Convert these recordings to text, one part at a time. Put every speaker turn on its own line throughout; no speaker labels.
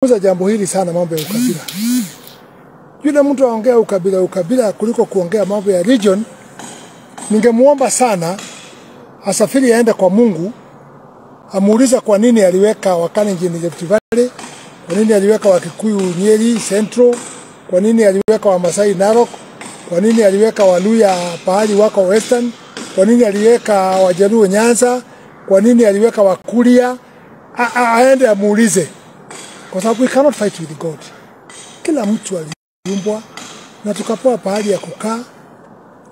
Kuza jambo hili sana mambo ya ukabila. Yule mtu aongea ukabila kuliko kuongea mambo ya region. Ningemuomba sana asafiri aende kwa Mungu, amuuliza kwa nini aliweka Wakalenjin Rift Valley, kwa nini aliweka Wakikuyu Nyeri Central, kwa nini aliweka Wamasai Narok, kwa nini aliweka Waluya pahali wako Western, kwa nini aliweka Wajaluo Nyanza, kwa nini aliweka Wakuria. Aende amuulize. Kwa sababu we cannot fight with God. Kila mtu aliumbwa na tukapewa pahali ya kukaa.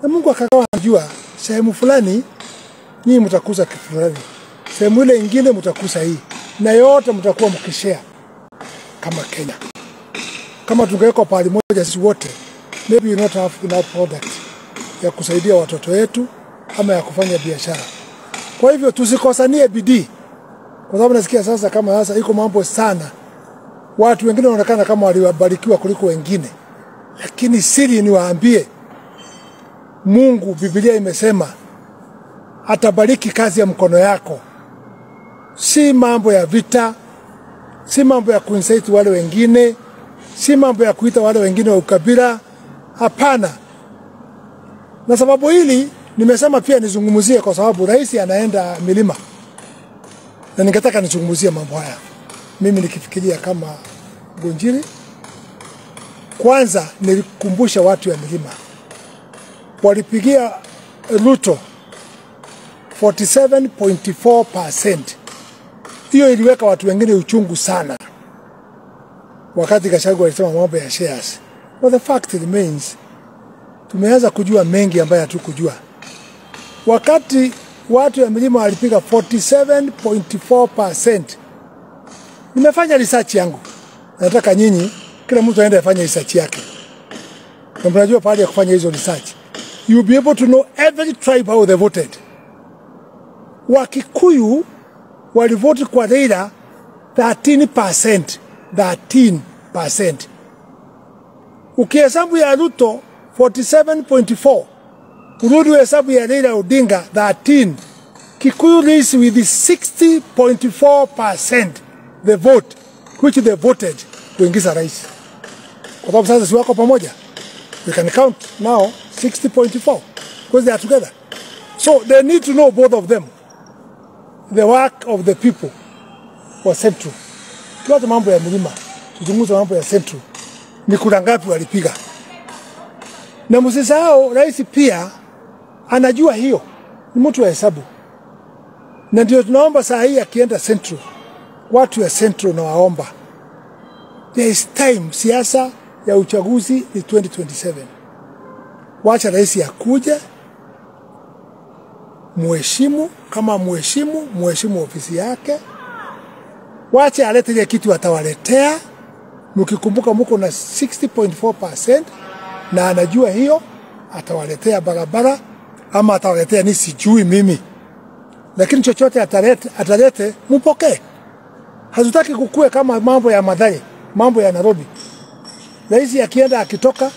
Na Mungu akakawa anajua sehemu fulani nyinyi mtakuza kitu fulani. Sehemu ile nyingine mtakuza hii. Na yote mtakuwa mkishare kama Kenya. Kama tungewekwa pahali moja sisi wote, maybe we not have enough product ya kusaidia watoto wetu ama ya kufanya biashara. Kwa hivyo tusikosanie bidii. Kwa sababu nasikia sasa kama sasa iko mambo sana. Watu wengine wanaonekana kama walibarikiwa kuliko wengine. Lakini siri niwaambie, Mungu, Biblia imesema atabariki kazi ya mkono yako. Si mambo ya vita, si mambo ya kuinsait wale wengine, si mambo ya kuita wale wengine wa ukabila. Hapana. Na sababu hili nimesema pia nizungumzie kwa sababu rais anaenda milima. Na ningetaka nizungumzie mambo haya. Mimi nikifikiria kama Gonjiri, kwanza nilikumbusha watu ya milima. Walipigia Ruto 47.4%. Hiyo iliweka watu wengine uchungu sana. Wakati Gachagua alisema mambo ya shares. But the fact remains, tumeanza kujua mengi ambayo hatukujua. Wakati watu ya milima walipiga 47.4%. Nimefanya research yangu. Nataka nyinyi kila mtu aende afanye research yake. Na mnajua pale ya kufanya hizo research, you will be able to know every tribe how they voted. Wakikuyu walivote kwa Raila 13%. 13%. Ukihesabu ya Ruto 47.4. Urudi hesabu ya Raila Odinga 13. Kikuyu leads with 60.4% the vote which they voted kuingiza rais. Kwa sababu sasa si wako pamoja. We can count now 60.4 because they are together. So they need to know, both of them, the work of the people was central. Tuwache mambo ya milima, tuzungumze mambo ya central. Ni kura ngapi walipiga? Na msisahau rais pia anajua hiyo. Ni mtu wa hesabu. Na ndio tunaomba saa hii akienda central, watu ya central na waomba, there is time. Siasa ya uchaguzi ni 2027. Wacha rais akuje, muheshimu. Kama muheshimu ofisi yake. Wacha alete ile kitu atawaletea. Mkikumbuka mko na 60.4% na anajua hiyo, atawaletea barabara ama atawaletea ni sijui mimi. Lakini chochote atalete mpokee. Hazutaki kukue kama mambo ya Mathare, mambo ya Nairobi. Rais akienda akitoka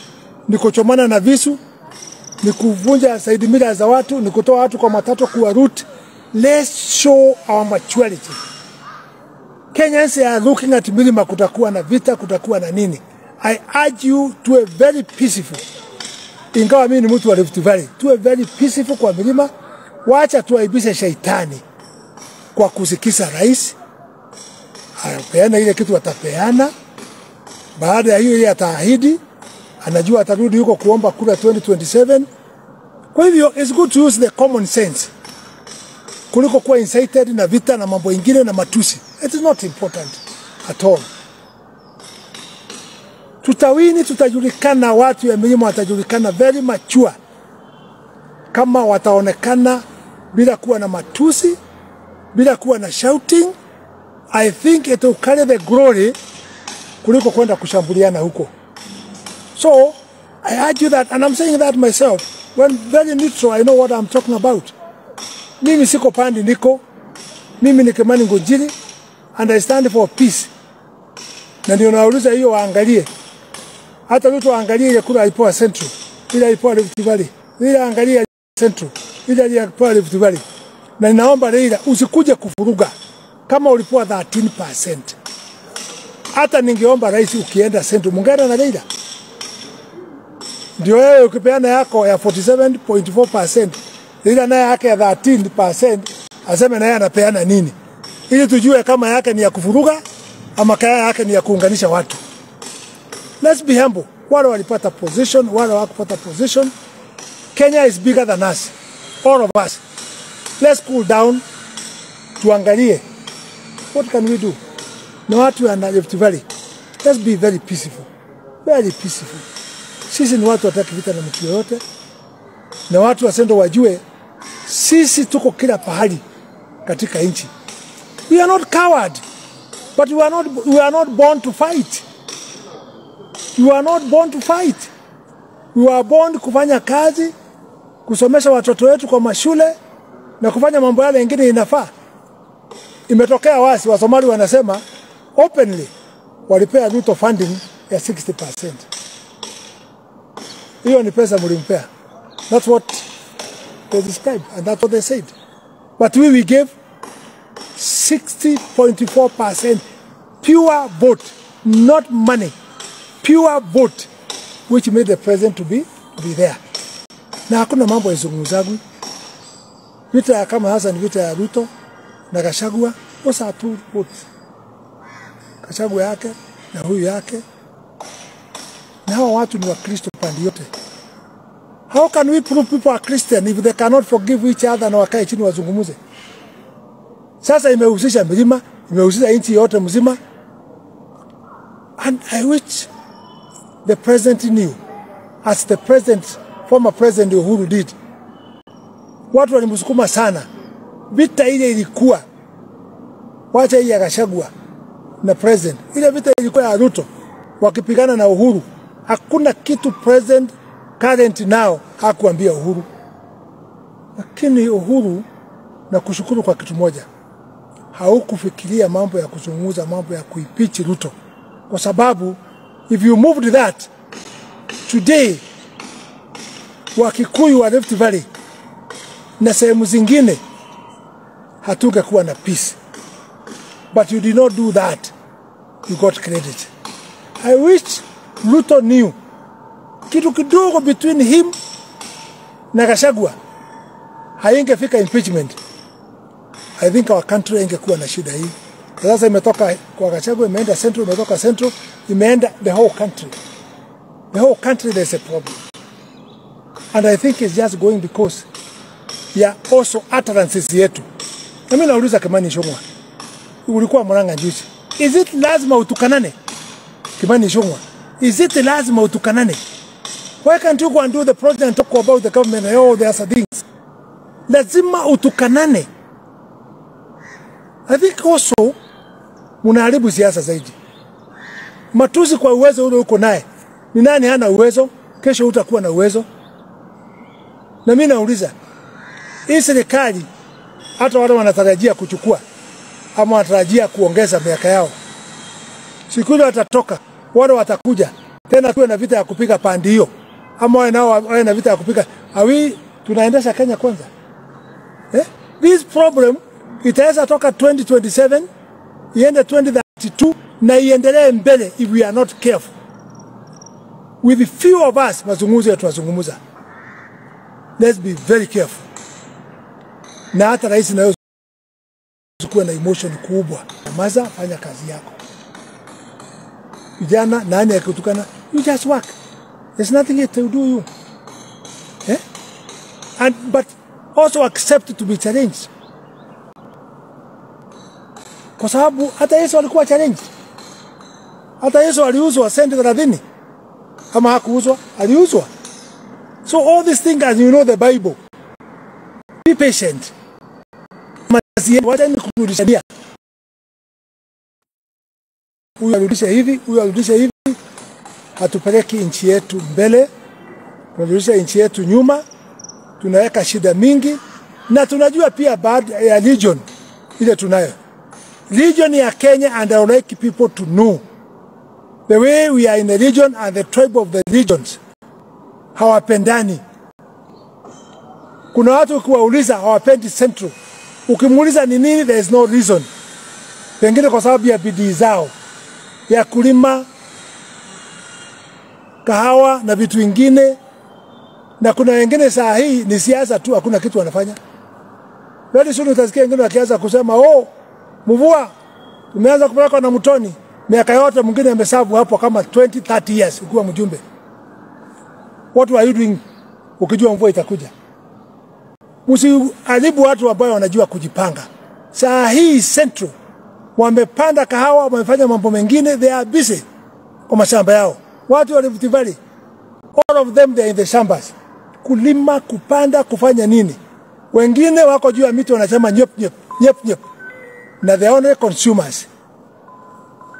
ni kuchomana na visu, ni kuvunja side mila za watu, ni kutoa watu kwa matatu kuwa route. Let's show our maturity. Kenyans are looking at milima, kutakuwa na vita, kutakuwa na nini. I urge you to a very peaceful. Ingawa mimi ni mtu wa Rift Valley, to a very peaceful kwa milima. Wacha tuaibishe shaitani kwa kusikisa rais. Anapeana ile kitu atapeana. Baada ya hiyo yeye ataahidi, anajua atarudi huko kuomba kura 2027. Kwa hivyo it's good to use the common sense kuliko kuwa incited na vita na mambo ingine na matusi. It is not important at all. Tutawini, tutajulikana, watu ya milima watajulikana very mature kama wataonekana bila kuwa na matusi, bila kuwa na shouting. I think it will carry the glory kuliko kwenda kushambuliana huko. So, I urge you that, and I'm saying that myself, when very neutral, I know what I'm talking about. Mimi siko pandi niko, mimi ni Kimani Ngonjiri, and I stand for peace. Na ndio nauliza hiyo waangalie. Hata Ruto waangalie ile kura alipoa Central, ile alipoa Rift Valley, ile angalia Central, ile alipoa Rift Valley. Na ninaomba Raila usikuje kufuruga kama ulipoa 13%. Hata ningeomba rais ukienda Central mungeenda na Raila. Ndio wewe ukipeana yako ya 47.4%, Raila naye yake ya 13%, aseme naye anapeana nini? Ili tujue kama yake ni ya kufuruga ama kaya yake ni ya kuunganisha watu. Let's be humble. Wale walipata position, wale hawakupata position. Kenya is bigger than us. All of us. Let's cool down. Tuangalie. What can we do? Na watu wa Rift Valley. Let's be very peaceful. Very peaceful. Sisi ni watu wataki vita na mtu yoyote. Na watu wa Central wajue sisi tuko kila pahali katika nchi. We are not coward, but we are not born to fight. You are not born to fight. We are born kufanya kazi, kusomesha watoto wetu kwa mashule na kufanya mambo yale mengine inafaa. Imetokea wasi wa Somali wanasema openly walipea Ruto funding ya 60%. Hiyo ni pesa mlimpea. That's what they described and that's what they said. But we gave 60.4% pure vote, not money. Pure vote, which made the president to be there. Na hakuna mambo ya zungumzagu. Vita ya kama hasa ni vita ya Ruto na Gachagua, those are two votes. Gachagua yake na huyu yake. Na hawa watu ni wa Kristo pande yote. How can we prove people are Christian if they cannot forgive each other na wakae chini wazungumuze? Sasa imehusisha milima, imehusisha nchi yote mzima. And I wish the president knew, as the former president Uhuru did. Watu walimsukuma sana. Vita ile ilikuwa, wacha hii ya Gachagua na president. Ile vita ilikuwa ya Ruto, wakipigana na Uhuru. Hakuna kitu president current now hakuambia Uhuru. Lakini Uhuru, na kushukuru kwa kitu moja, haukufikiria mambo ya kuzungumza mambo ya kuipichi Ruto. Kwa sababu if you moved that today, Wakikuyu wa Rift Valley na sehemu zingine hatungekuwa na peace. But you did not do that. You got credit. I wish Ruto knew kitu kidogo between him na Gachagua haingefika impeachment. I think our country ingekuwa na shida hii. Sasa imetoka kwa Gachagua, imeenda Central, imetoka Central, imeenda the whole country. The whole country there's a problem. And I think it's just going because also utterances yetu. Na mimi nauliza Kimani Ichung'wah, ulikuwa Murang'a juzi. Is it lazima utukanane? Kimani Ichung'wah, is it lazima utukanane? Why can't you go and do the project and talk about the government and all the other things? Lazima utukanane. I think also munaharibu siasa zaidi. Matusi kwa uwezo ule uko naye. Ni nani hana uwezo? Kesho utakuwa na uwezo. Na mimi nauliza, hii serikali hata wale wanatarajia kuchukua ama wanatarajia kuongeza miaka yao, siku ile watatoka, wale watakuja tena tuwe na vita ya kupiga pandi hiyo, ama wao nao wawe na vita ya kupiga. Tunaendesha Kenya kwanza? This problem itaweza toka 2027 iende 2032 na iendelee mbele if we are not careful. With few of us mazungumzo yetu wazungumuza. Let's be very careful. Na hata rais na kuwa na emotion kubwa. Maza, fanya kazi yako. Vijana nani akutukana? You just work. There's nothing to do you. But also accept to be challenged. Kwa sababu hata Yesu alikuwa challenged. Hata Yesu aliuzwa senti 30. Kama hakuuzwa, aliuzwa. So all these things, as you know the Bible, be patient. Wacha ni kurudishania. Huyu arudisha hivi, huyu arudisha hivi. Hatupeleki nchi yetu mbele. Tunarudisha nchi yetu nyuma. Tunaweka shida mingi. Na tunajua pia baada ya region ile tunayo. Region ya Kenya, and I would like people to know the way we are in the region and the tribe of the regions. Hawapendani. Kuna watu ukiwauliza hawapendi Central. Ukimuuliza ni nini, there is no reason. Pengine kwa sababu ya bidii zao. ya kulima kahawa na vitu vingine, na kuna wengine saa hii ni siasa tu, hakuna kitu wanafanya. Very soon utasikia wengine wakianza kusema mvua tumeanza kupeleka na mtoni, miaka yote mwingine amesabu hapo kama 20-30 years ukiwa mjumbe. What are you doing ukijua mvua itakuja? Msiharibu watu ambao wanajua kujipanga. Saa hii Central wamepanda kahawa, wamefanya mambo mengine, they are busy kwa mashamba yao. Watu wa Rift Valley, all of them they are in the shambas, kulima, kupanda, kufanya nini. Wengine wako juu ya miti wanasema nyep nyep nyep nyep, na they are only consumers.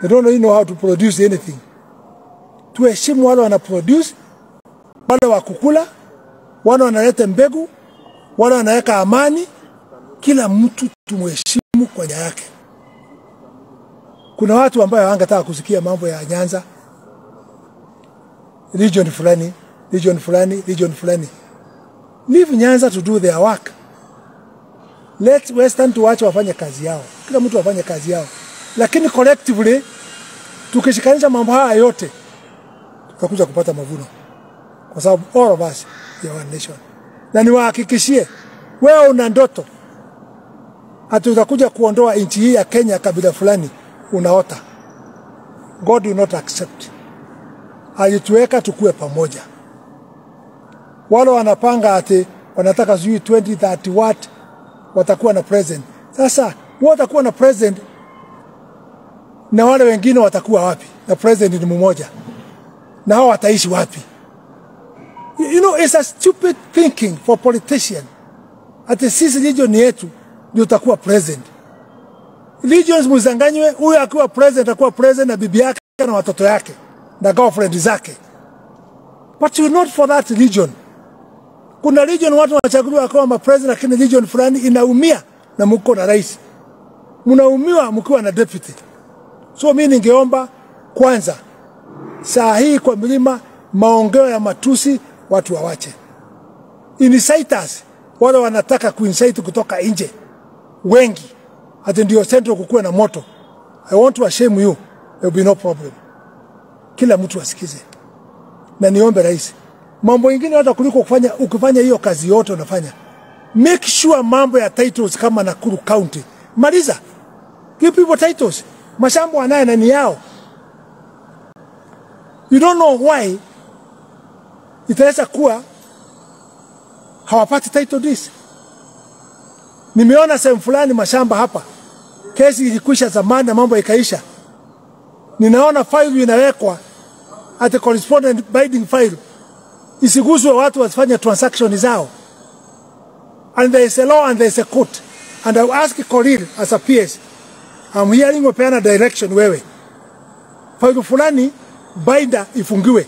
They don't really know how to produce anything. Tuheshimu wale wana produce, wale wa kukula, wale wanaleta mbegu, wale wanaweka amani. Kila mtu tumheshimu kwa njia yake. Kuna watu ambao wangetaka kusikia mambo ya Nyanza, region fulani, region fulani, region fulani. Leave Nyanza to do their work. Let Western to watch wafanye kazi yao. Kila mtu afanye kazi yao. Lakini collectively tukishikanisha mambo haya yote tutakuja kupata mavuno. Kwa sababu all of us are one nation. Na niwahakikishie wewe una ndoto ati utakuja kuondoa nchi hii ya Kenya kabila fulani, unaota. God will not accept. Alituweka tukue pamoja. Wale wanapanga ati wanataka sijui 20-30 watt watakuwa na president. Sasa watakuwa na president na wale wengine watakuwa wapi? Na president ni mmoja. Na hao wataishi wapi? You know, it's a stupid thinking for politicians. Ati sisi region yetu ndio utakuwa president. Regions mzanganywe, huyu akiwa president atakuwa president na bibi yake na watoto yake na girlfriend zake. But you're not for that region. Kuna region watu wanachaguliwa kama president, lakini region fulani inaumia na mko na rais. Mnaumiwa mkiwa na deputy. So mimi ningeomba kwanza saa hii kwa milima maongeo ya matusi watu wawache. Insiders wale wanataka kuinsight kutoka nje wengi, ati ndio Central kukuwe na moto. I want to shame you, there will be no problem. Kila mtu asikize. Na niombe rais, mambo mengine hata kuliko ukifanya hiyo kazi yote unafanya, make sure mambo ya titles kama Nakuru County maliza. Give people titles. Mashamba wanaye na ni yao. You don't know why itaweza kuwa hawapati title deeds. Nimeona sehemu fulani mashamba hapa, kesi ilikwisha zamani na mambo ikaisha. Ninaona file inawekwa at the correspondent binding file, isiguswe watu wasifanye transaction zao. And there is a law and there is a court. And I will ask Korir as a PS, I'm hearing upeana direction wewe, file fulani binder ifungiwe.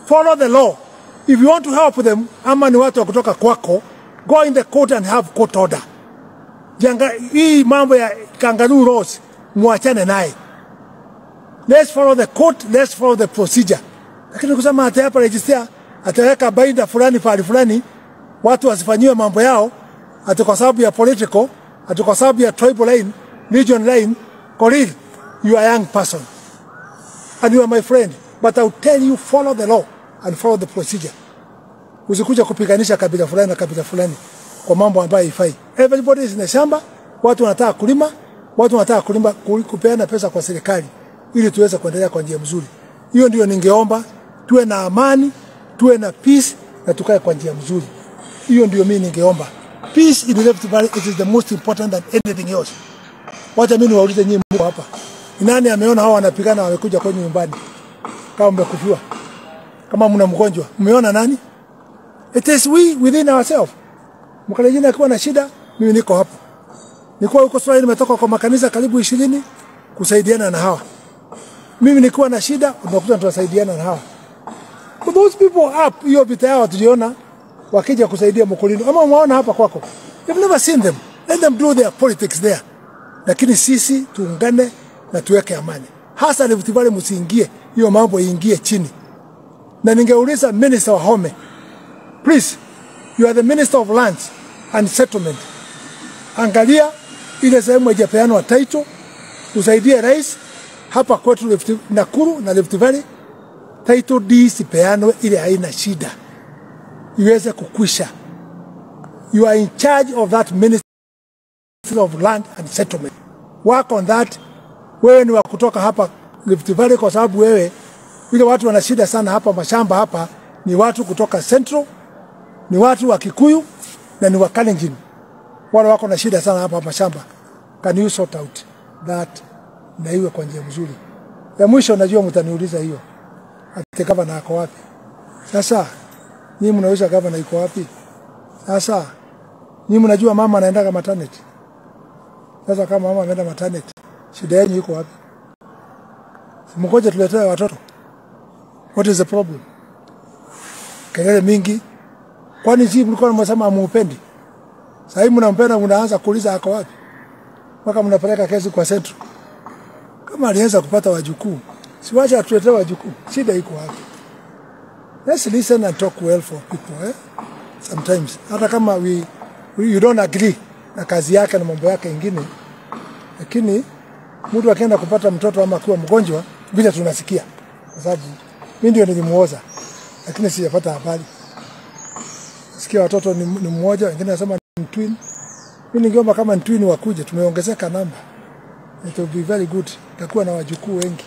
Follow the law. If you want to help them, ama ni watu wa kutoka kwako, go in the court and have court order. Hii mambo ya kangaroo laws muachane naye. Let's follow the court, let's follow the procedure. Lakini kusema ati hapa register ataweka binder fulani pale fulani, watu wasifanyiwe mambo yao ati kwa sababu ya political, ati kwa sababu ya tribal line, region line. Korir, you are a young person and you are my friend, but I will tell you, follow the law and follow the procedure. Usikuja kupiganisha kabila fulani na kabila fulani kwa mambo ambayo haifai. Everybody is in the shamba, watu wanataka kulima, watu wanataka kulima, kupeana pesa kwa serikali ili tuweze kuendelea kwa njia nzuri. Hiyo ndio ningeomba, tuwe na amani, tuwe na peace na tukae kwa njia nzuri. Hiyo ndio mimi ningeomba. Peace in the Rift Valley, it is the most important than anything else. Wacha mimi niwaulize nyinyi mko hapa. Nani ameona hao wanapigana wamekuja kwenye nyumbani? Kama mmekufiwa, kama mna mgonjwa, mmeona nani? It is we within ourselves. Mkalejina akiwa na shida, mimi niko hapo. Nilikuwa huko Swahili, nimetoka kwa makanisa karibu 20 kusaidiana na hawa. Mimi nilikuwa na shida, unakuta tunasaidiana na hawa. For those people up, hiyo vita yao tuliona wakija kusaidia Mkolini. Ama umeona hapa kwako. You've never seen them. Let them do their politics there. Lakini sisi tuungane na tuweke amani. Hasa Rift Valley msiingie, hiyo mambo iingie chini. Na ningeuliza Minister wa Home, please, you are the Minister of Lands and Settlement. Angalia ile sehemu haijapeanwa title, usaidie rais, hapa kwetu Nakuru na Rift Valley title deeds ipeanwe ile haina shida, iweze kukwisha. You are in charge of that Ministry of Land and Settlement. Work on that. Wewe ni wa kutoka hapa Rift Valley, kwa sababu wewe wale watu wana shida sana hapa mashamba hapa ni watu kutoka Central, ni watu wa Kikuyu na ni wa Kalenjin. Wale wako na shida sana hapa mashamba. Can you sort out that na iwe kwa njia nzuri? Ya mwisho najua mtaniuliza hiyo. Ati gavana ako wapi? Sasa nyinyi mnauliza gavana iko wapi? Sasa nyinyi mnajua mama anaenda maternity. Sasa kama mama ameenda maternity, shida yenu iko wapi? Mngoje tuletee watoto. What is the problem? Kelele mingi. Kwani si mlikuwa mnasema mupendi? Sasa hivi mnampenda, mnaanza kuuliza ako wapi? Mpaka mnapeleka kesi kwa Central. Kama alianza kupata wajukuu, si wacha atuletee wajukuu. Shida iko wapi? Let's listen and talk well for people, eh? Sometimes hata kama you don't agree na kazi yake na mambo yake mengine, lakini mtu akienda kupata mtoto ama akiwa mgonjwa bila tunasikia, kwa sababu mimi ndio nilimuoza lakini sijapata habari. Sikia watoto ni mmoja, wengine wanasema ni twin. Mimi ningeomba kama ni twin wakuje, tumeongezeka namba. It will be very good. Takuwa na wajukuu wengi.